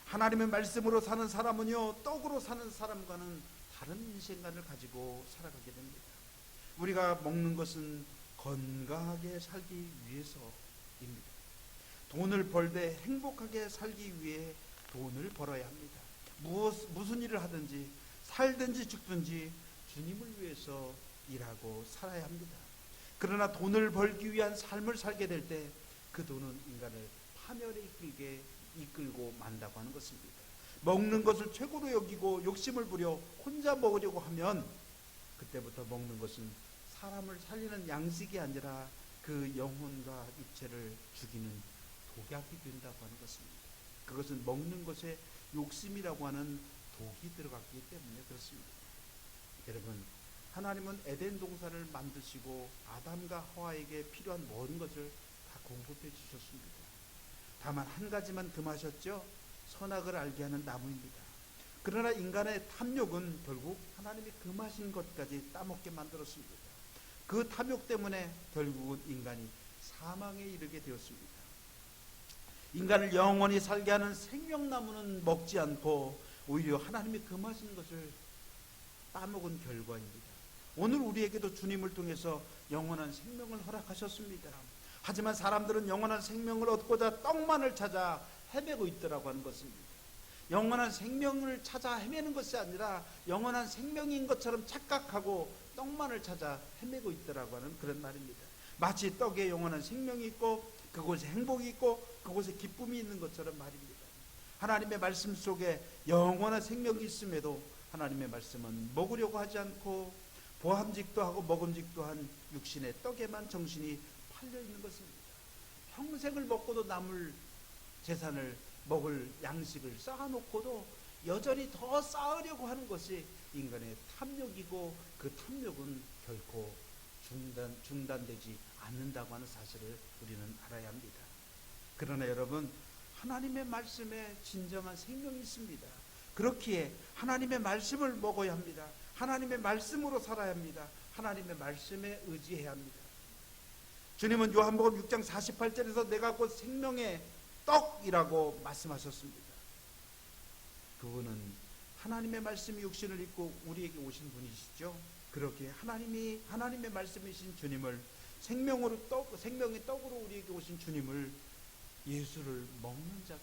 하나님의 말씀으로 사는 사람은요, 떡으로 사는 사람과는 다른 인생관을 가지고 살아가게 됩니다. 우리가 먹는 것은 건강하게 살기 위해서입니다. 돈을 벌 때 행복하게 살기 위해 돈을 벌어야 합니다. 무슨 일을 하든지 살든지 죽든지 주님을 위해서 일하고 살아야 합니다. 그러나 돈을 벌기 위한 삶을 살게 될 때 그 돈은 인간을 파멸에 이끌고 만다고 하는 것입니다. 먹는 것을 최고로 여기고 욕심을 부려 혼자 먹으려고 하면 그때부터 먹는 것은 사람을 살리는 양식이 아니라 그 영혼과 육체를 죽이는 독약이 된다고 하는 것입니다. 그것은 먹는 것에 욕심이라고 하는 독이 들어갔기 때문에 그렇습니다. 여러분, 하나님은 에덴 동산을 만드시고 아담과 하와에게 필요한 모든 것을 다 공급해 주셨습니다. 다만 한 가지만 금하셨죠. 선악을 알게 하는 나무입니다. 그러나 인간의 탐욕은 결국 하나님이 금하신 것까지 따먹게 만들었습니다. 그 탐욕 때문에 결국은 인간이 사망에 이르게 되었습니다. 인간을 영원히 살게 하는 생명나무는 먹지 않고 오히려 하나님이 금하신 것을 따먹은 결과입니다. 오늘 우리에게도 주님을 통해서 영원한 생명을 허락하셨습니다. 하지만 사람들은 영원한 생명을 얻고자 떡만을 찾아 헤매고 있더라고 하는 것입니다. 영원한 생명을 찾아 헤매는 것이 아니라 영원한 생명인 것처럼 착각하고 떡만을 찾아 헤매고 있더라고 하는 그런 말입니다. 마치 떡에 영원한 생명이 있고 그곳에 행복이 있고 그곳에 기쁨이 있는 것처럼 말입니다. 하나님의 말씀 속에 영원한 생명이 있음에도 하나님의 말씀은 먹으려고 하지 않고 보함직도 하고 먹음직도 한 육신의 떡에만 정신이 팔려 있는 것입니다. 평생을 먹고도 남을 재산을 먹을 양식을 쌓아놓고도 여전히 더 쌓으려고 하는 것이 인간의 탐욕이고 그 탐욕은 결코 중단되지 않는다고 하는 사실을 우리는 알아야 합니다. 그러나 여러분, 하나님의 말씀에 진정한 생명이 있습니다. 그렇기에 하나님의 말씀을 먹어야 합니다. 하나님의 말씀으로 살아야 합니다. 하나님의 말씀에 의지해야 합니다. 주님은 요한복음 6장 48절에서 내가 곧 생명의 떡이라고 말씀하셨습니다. 그분은 하나님의 말씀이 육신을 입고 우리에게 오신 분이시죠. 그렇게 하나님의 말씀이신 주님을 생명의 떡으로 우리에게 오신 주님을 예수를 먹는 자가,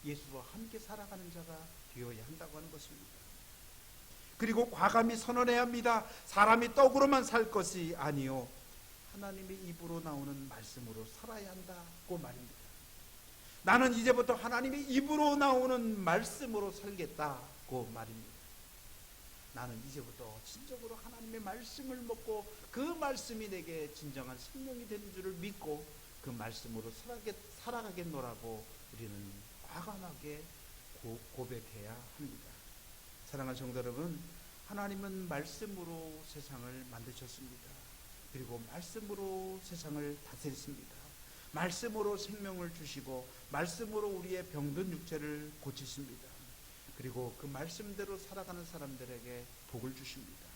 예수와 함께 살아가는 자가 되어야 한다고 하는 것입니다. 그리고 과감히 선언해야 합니다. 사람이 떡으로만 살 것이 아니요 하나님의 입으로 나오는 말씀으로 살아야 한다고 말입니다. 나는 이제부터 하나님의 입으로 나오는 말씀으로 살겠다고 말입니다. 나는 이제부터 진정으로 하나님의 말씀을 먹고 그 말씀이 내게 진정한 생명이 되는 줄을 믿고 그 말씀으로 살아가겠노라고 우리는 과감하게 고백해야 합니다. 사랑하는 성도 여러분, 하나님은 말씀으로 세상을 만드셨습니다. 그리고 말씀으로 세상을 다스렸습니다. 말씀으로 생명을 주시고 말씀으로 우리의 병든 육체를 고치십니다. 그리고 그 말씀대로 살아가는 사람들에게 복을 주십니다.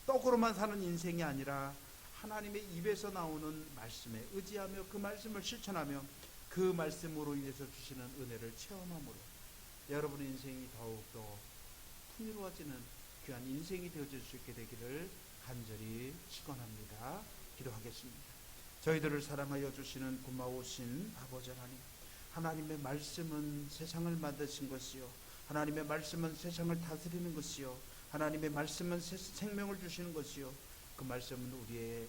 떡으로만 사는 인생이 아니라 하나님의 입에서 나오는 말씀에 의지하며 그 말씀을 실천하며 그 말씀으로 인해서 주시는 은혜를 체험함으로 여러분의 인생이 더욱더 풍요로워지는 귀한 인생이 되어질 수 있게 되기를 간절히 축원합니다. 기도하겠습니다. 저희들을 사랑하여 주시는 고마우신 아버지 하나님, 하나님의 말씀은 세상을 만드신 것이요 하나님의 말씀은 세상을 다스리는 것이요 하나님의 말씀은 생명을 주시는 것이요 그 말씀은 우리의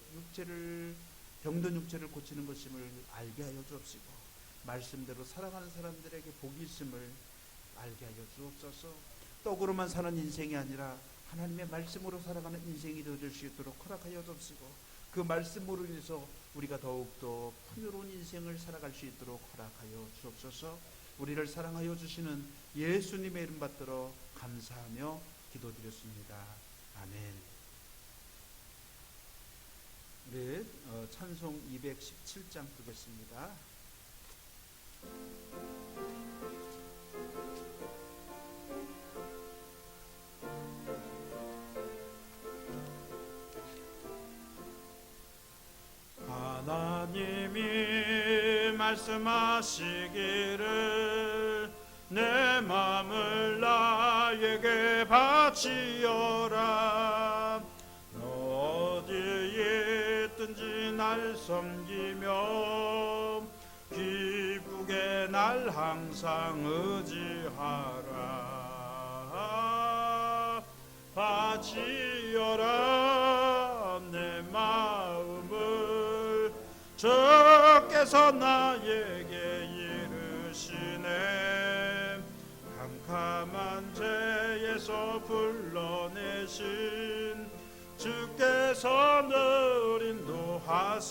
병든 육체를 고치는 것임을 알게 하여 주옵시고 말씀대로 살아가는 사람들에게 복이 있음을 알게 하여 주옵소서. 떡으로만 사는 인생이 아니라 하나님의 말씀으로 살아가는 인생이 되어질 수 있도록 허락하여 주옵시고 그 말씀으로 인해서 우리가 더욱더 풍요로운 인생을 살아갈 수 있도록 허락하여 주옵소서. 우리를 사랑하여 주시는 예수님의 이름 받들어 감사하며 기도드렸습니다. 아멘. 네, 찬송 217장 부르겠습니다. 말씀하시기를 내 맘을 나에게 바치어라. 너 어디에 있든지 날 섬기며 기쁘게 날 항상 의지하라. 바치어라 내 마음을 주께서 나에게 이르시네. 캄캄한 죄에서 불러내신 주께서 늘 인도하시리라.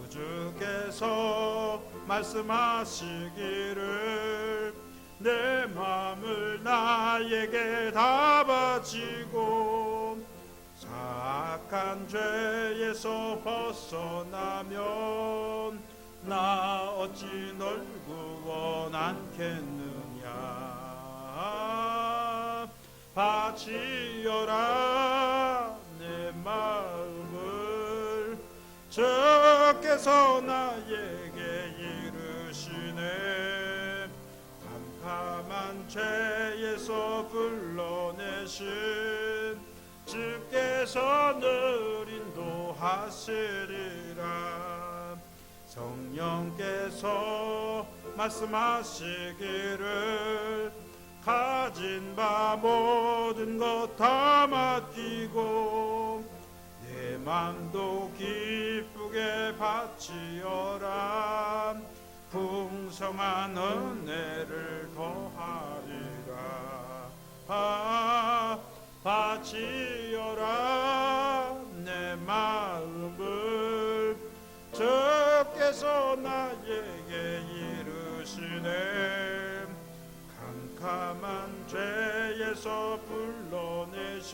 구주께서 말씀하시기를 내 마음을 나에게 다 바치고 사악한 죄에서 벗어나면 나 어찌 널 구원하겠느냐. 바치어라 내 마음을 주께서 나에게 이르시네. 캄캄한 죄에서 불러내신 주께서 늘 인도하시리라. 성령께서 말씀하시기를 가진 바 모든 것 다 맡기고 내 맘도 기쁘게 바치어라. 풍성한 은혜를 더하리라. 바치어라 내 마음을 주께서 나에게 이르시네. 캄캄한 죄에서 불러내신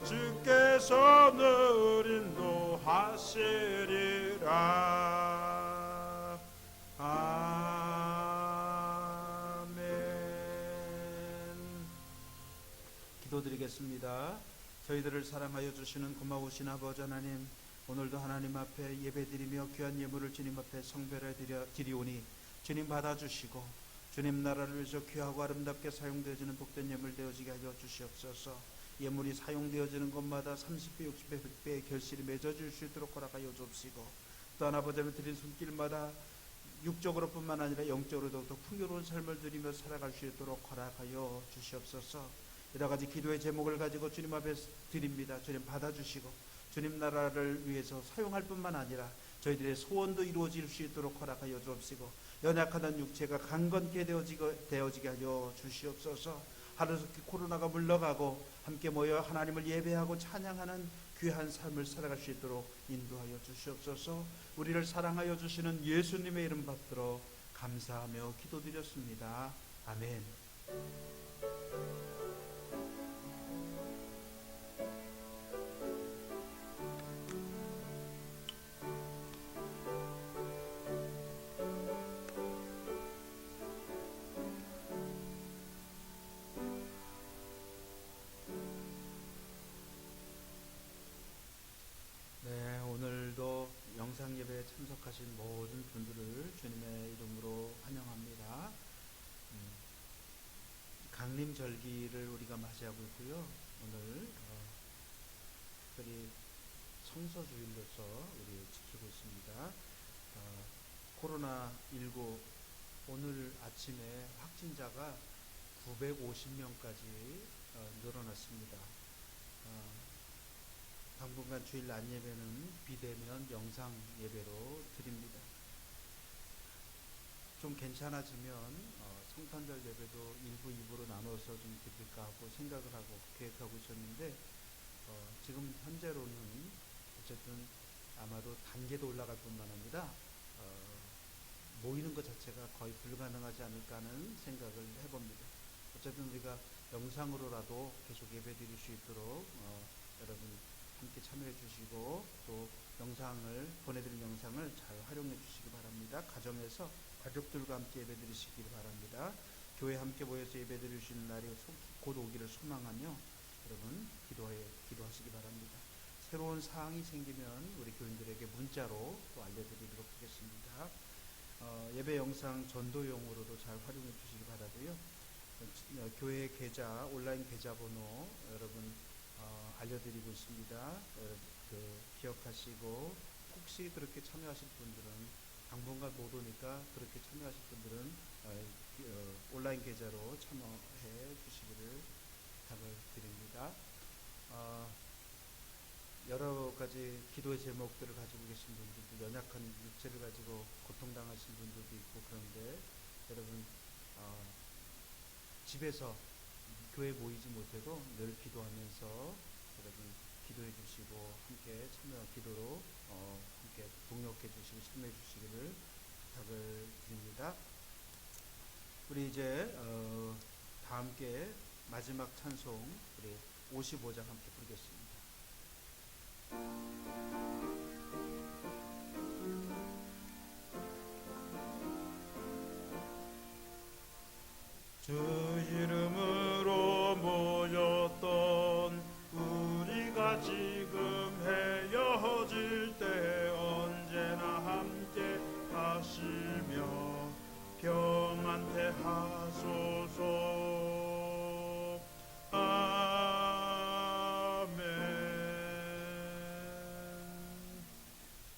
주께서 늘 인도하시리라. 아멘. 기도드리겠습니다. 저희들을 사랑하여 주시는 고마우신 아버지 하나님, 오늘도 하나님 앞에 예배드리며 귀한 예물을 주님 앞에 성별해 드리오니 주님 받아주시고 주님 나라를 위해서 귀하고 아름답게 사용되어지는 복된 예물 되어지게 하여 주시옵소서. 예물이 사용되어지는 것마다 30배, 60배, 100배의 결실이 맺어질 수 있도록 허락하여 주옵시고, 또한 아버지를 드린 손길마다 육적으로 뿐만 아니라 영적으로 더욱더 풍요로운 삶을 드리며 살아갈 수 있도록 허락하여 주시옵소서. 여러 가지 기도의 제목을 가지고 주님 앞에 드립니다. 주님 받아주시고 주님 나라를 위해서 사용할 뿐만 아니라 저희들의 소원도 이루어질 수 있도록 허락하여 주옵시고, 연약하던 육체가 강건케 되어지게 하여 주시옵소서. 하루속히 코로나가 물러가고 함께 모여 하나님을 예배하고 찬양하는 귀한 삶을 살아갈 수 있도록 인도하여 주시옵소서. 우리를 사랑하여 주시는 예수님의 이름 받들어 감사하며 기도드렸습니다. 아멘. 영상 예배에 참석하신 모든 분들을 주님의 이름으로 환영합니다. 강림절기를 우리가 맞이하고 있고요. 오늘 특별히 성서주일로서 우리 지키고 있습니다. 코로나19 오늘 아침에 확진자가 950명까지 늘어났습니다. 당분간 주일 낮 예배는 비대면 영상 예배로 드립니다. 좀 괜찮아지면 성탄절 예배도 1부, 2부로 나눠서 좀 드릴까 하고 생각을 하고 계획하고 있었는데 지금 현재로는 어쨌든 아마도 단계도 올라갈 뿐만 아니라 모이는 것 자체가 거의 불가능하지 않을까 하는 생각을 해봅니다. 어쨌든 우리가 영상으로라도 계속 예배 드릴 수 있도록 여러분 함께 참여해 주시고 또 영상을 보내드린 영상을 잘 활용해 주시기 바랍니다. 가정에서 가족들과 함께 예배 드리시기 바랍니다. 교회 함께 모여서 예배 드릴 수 있는 날이 곧 오기를 소망하며 여러분 기도하시기 바랍니다. 새로운 사항이 생기면 우리 교인들에게 문자로 또 알려드리도록 하겠습니다. 예배 영상 전도용으로도 잘 활용해 주시기 바라고요. 교회 계좌, 온라인 계좌번호 여러분 알려드리고 있습니다. 기억하시고 혹시 그렇게 참여하실 분들은 당분간 못 오니까 그렇게 참여하실 분들은 온라인 계좌로 참여해 주시기를 부탁을 드립니다. 여러 가지 기도의 제목들을 가지고 계신 분들도 연약한 육체를 가지고 고통당하신 분들도 있고 그런데 여러분 집에서 교회 모이지 못해도 늘 기도하면서 여러분 기도해 주시고 함께 참여 기도로 함께 동력해 주시고 참여해 주시기를 부탁을 드립니다. 우리 이제 다 함께 마지막 찬송 우리 55장 함께 부르겠습니다. 주 이름으로 모였던 우리가 지금 헤어질 때 언제나 함께 하시며 평안 대하소서. 아멘.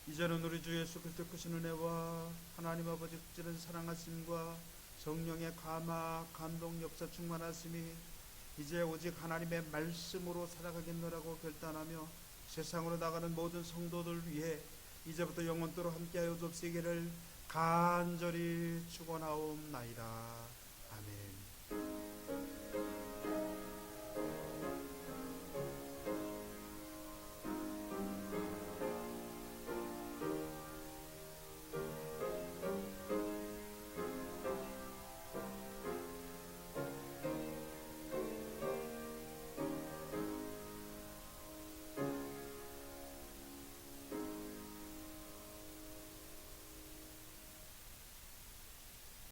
이제는 우리 주 예수 그리스도 크신 은혜와 하나님 아버지 극진한 사랑하심과 성령의 감화, 감동, 역사 충만하심이 이제 오직 하나님의 말씀으로 살아가겠노라고 결단하며 세상으로 나가는 모든 성도들 위해 이제부터 영원토록 함께하여 줍시기를 간절히 축원하옵나이다.